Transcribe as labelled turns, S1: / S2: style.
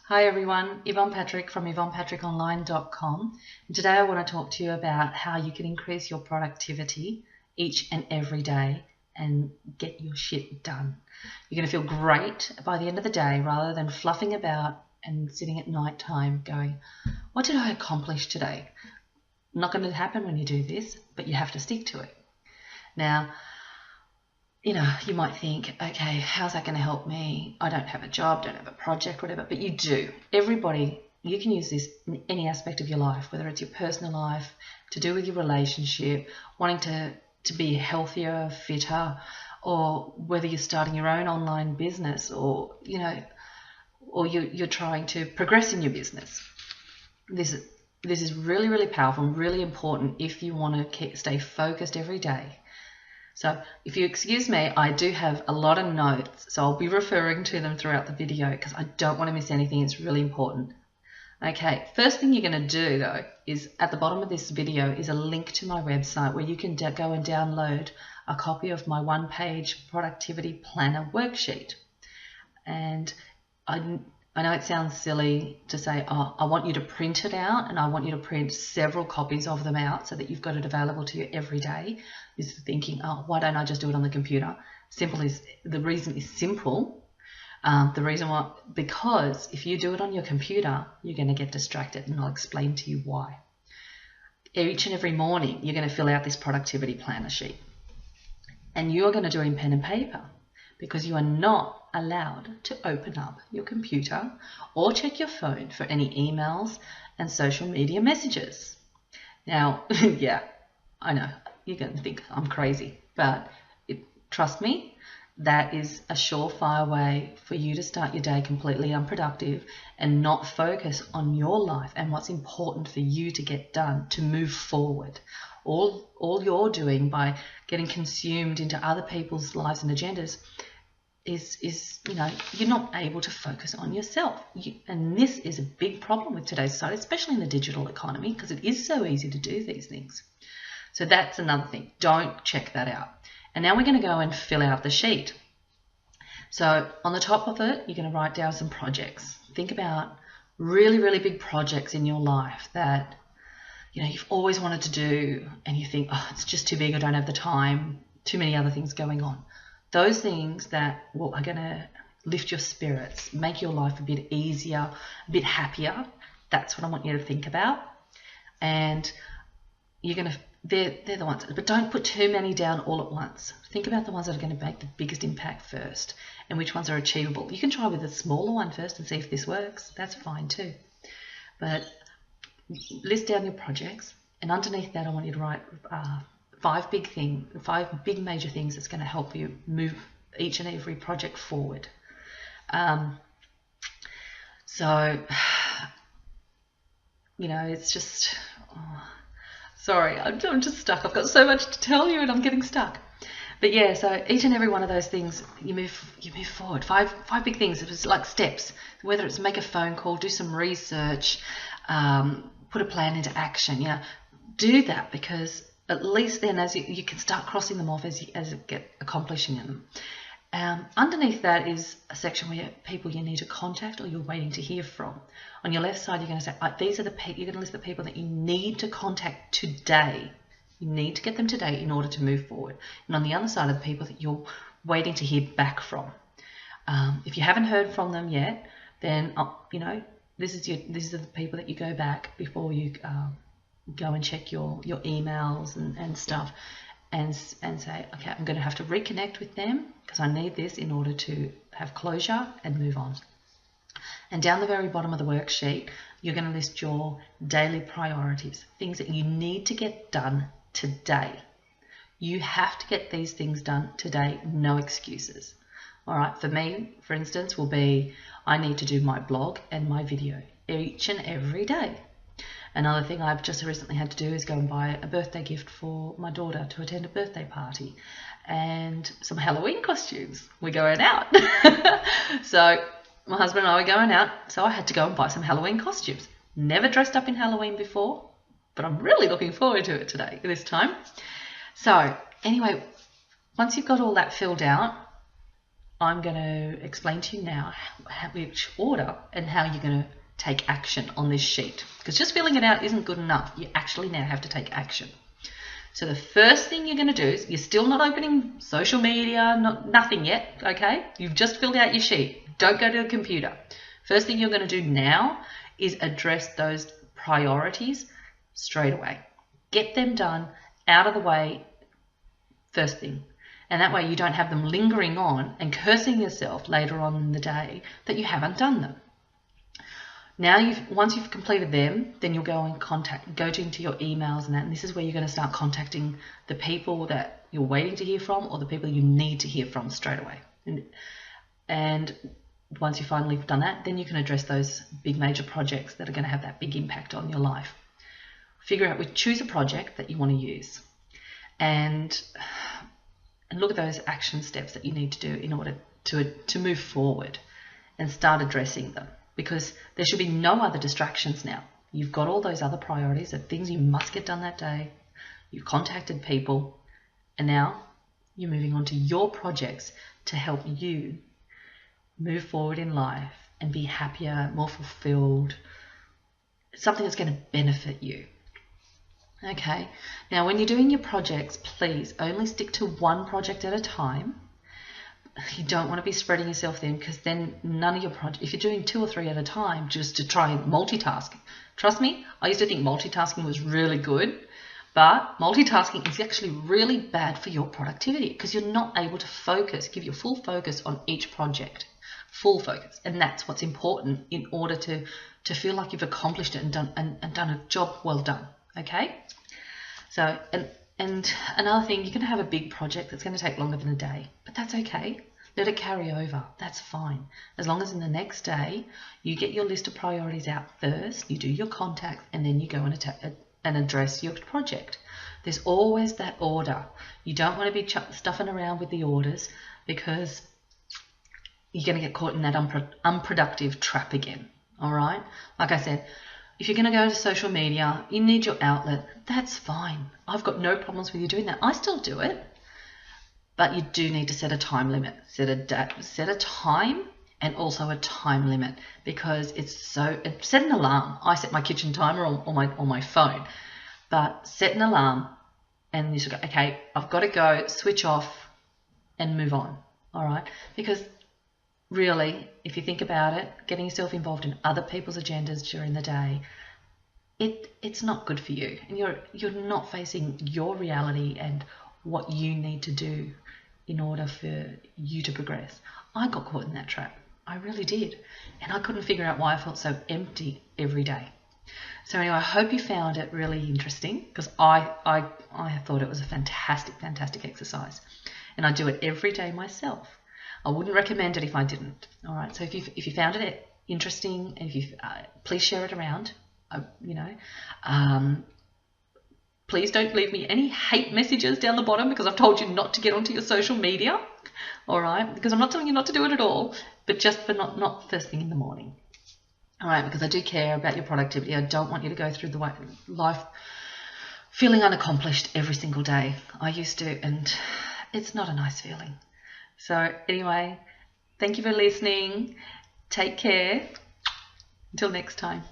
S1: Hi everyone, Yvonne Patrick from YvonnePatrickOnline.com, and today I want to talk to you about how you can increase your productivity each and every day and get your shit done. You're going to feel great by the end of the day rather than fluffing about and sitting at night time going, what did I accomplish today? Not going to happen when you do this, but you have to stick to it. Now, you might think, okay, how's that going to help me? I don't have a job, don't have a project, whatever, but you do. Everybody, you can use this in any aspect of your life, whether it's your personal life, to do with your relationship, wanting to be healthier, fitter, or whether you're starting your own online business or you're trying to progress in your business. This is really, really powerful and really important if you want to stay focused every day. So if you excuse me, I do have a lot of notes, so I'll be referring to them throughout the video because I don't want to miss anything. It's really important. Okay, first thing you're going to do though is at the bottom of this video is a link to my website where you can go and download a copy of my one-page productivity planner worksheet. And I know it sounds silly to say, oh, I want you to print it out and I want you to print several copies of them out so that you've got it available to you every day. You're thinking, oh, why don't I just do it on the computer? The reason is simple. Because if you do it on your computer, you're going to get distracted, and I'll explain to you why. Each and every morning, you're going to fill out this productivity planner sheet, and you're going to do it in pen and paper because you are not allowed to open up your computer or check your phone for any emails and social media messages. Now, yeah, I know you're going to think I'm crazy, but trust me, that is a surefire way for you to start your day completely unproductive and not focus on your life and what's important for you to get done to move forward. All you're doing by getting consumed into other people's lives and agendas is you're not able to focus on yourself. And this is a big problem with today's society, especially in the digital economy, because it is so easy to do these things. So that's another thing. Don't check that out. And now we're going to go and fill out the sheet. So on the top of it, you're going to write down some projects. Think about really, really big projects in your life that you've always wanted to do, and you think, oh, it's just too big, I don't have the time, too many other things going on. Those things that are going to lift your spirits, make your life a bit easier, a bit happier. That's what I want you to think about. And they're the ones, but don't put too many down all at once. Think about the ones that are going to make the biggest impact first and which ones are achievable. You can try with a smaller one first and see if this works. That's fine too. But list down your projects, and underneath that I want you to write five big major things that's going to help you move each and every project forward. It's just, sorry, I'm just stuck. I've got so much to tell you and I'm getting stuck. But yeah, so each and every one of those things, you move forward. Five big things. It was like steps, whether it's make a phone call, do some research, put a plan into action. Do that, because at least then as you can start crossing them off as you get accomplishing them. Underneath that is a section where people you need to contact or you're waiting to hear from. On your left side, you're going to say, you're going to list the people that you need to contact today. You need to get them today in order to move forward. And on the other side are the people that you're waiting to hear back from. If you haven't heard from them yet, then these are the people that you go back before you go and check your emails and stuff, and say, okay, I'm going to have to reconnect with them because I need this in order to have closure and move on. And down the very bottom of the worksheet, you're going to list your daily priorities, things that you need to get done today. You have to get these things done today, no excuses. All right, for me, for instance, will be I need to do my blog and my video each and every day. Another thing I've just recently had to do is go and buy a birthday gift for my daughter to attend a birthday party and some Halloween costumes. We're going out. So my husband and I were going out, so I had to go and buy some Halloween costumes. Never dressed up in Halloween before, but I'm really looking forward to it this time. So anyway, once you've got all that filled out, I'm going to explain to you now which order and how you're going to take action on this sheet. Because just filling it out isn't good enough. You actually now have to take action. So the first thing you're going to do is, you're still not opening social media, nothing yet, okay? You've just filled out your sheet. Don't go to the computer. First thing you're going to do now is address those priorities straight away. Get them done, out of the way, first thing. And that way you don't have them lingering on and cursing yourself later on in the day that you haven't done them. Now, once you've completed them, then you'll go and go into your emails and that, and this is where you're going to start contacting the people that you're waiting to hear from, or the people you need to hear from straight away. And once you've finally done that, then you can address those big major projects that are going to have that big impact on your life. Choose a project that you want to use, and look at those action steps that you need to do in order to move forward and start addressing them. Because there should be no other distractions now. You've got all those other priorities of things you must get done that day. You've contacted people, and now you're moving on to your projects to help you move forward in life and be happier, more fulfilled, something that's going to benefit you. Okay, now when you're doing your projects, please only stick to one project at a time. You don't want to be spreading yourself thin, because then none of your projects, if you're doing 2 or 3 at a time just to try multitasking, trust me, I used to think multitasking was really good, but multitasking is actually really bad for your productivity, because you're not able to focus, give your full focus on each project, full focus, and that's what's important in order to feel like you've accomplished it and done a job well done. Okay, so and another thing, you're going to have a big project that's going to take longer than a day, but that's okay. Let it carry over. That's fine. As long as in the next day, you get your list of priorities out first, you do your contacts, and then you go and address your project. There's always that order. You don't want to be stuffing around with the orders, because you're going to get caught in that unproductive trap again. All right? Like I said, if you're going to go to social media, you need your outlet, that's fine. I've got no problems with you doing that. I still do it. But you do need to set a time limit. Set a time and also a time limit, because set an alarm. I set my kitchen timer on my phone. But set an alarm and you should go, okay, I've got to go, switch off and move on. All right? Because really, if you think about it, getting yourself involved in other people's agendas during the day, it's not good for you, and you're not facing your reality and what you need to do in order for you to progress. I got caught in that trap. I really did, and I couldn't figure out why I felt so empty every day. So anyway, I hope you found it really interesting, because I thought it was a fantastic exercise, and I do it every day myself. I wouldn't recommend it if I didn't. All right. So if you found it interesting, and if you please share it around. Please don't leave me any hate messages down the bottom, because I've told you not to get onto your social media. All right. Because I'm not telling you not to do it at all, but just for not first thing in the morning. All right. Because I do care about your productivity. I don't want you to go through the life feeling unaccomplished every single day. I used to, and it's not a nice feeling. So anyway, thank you for listening. Take care. Until next time.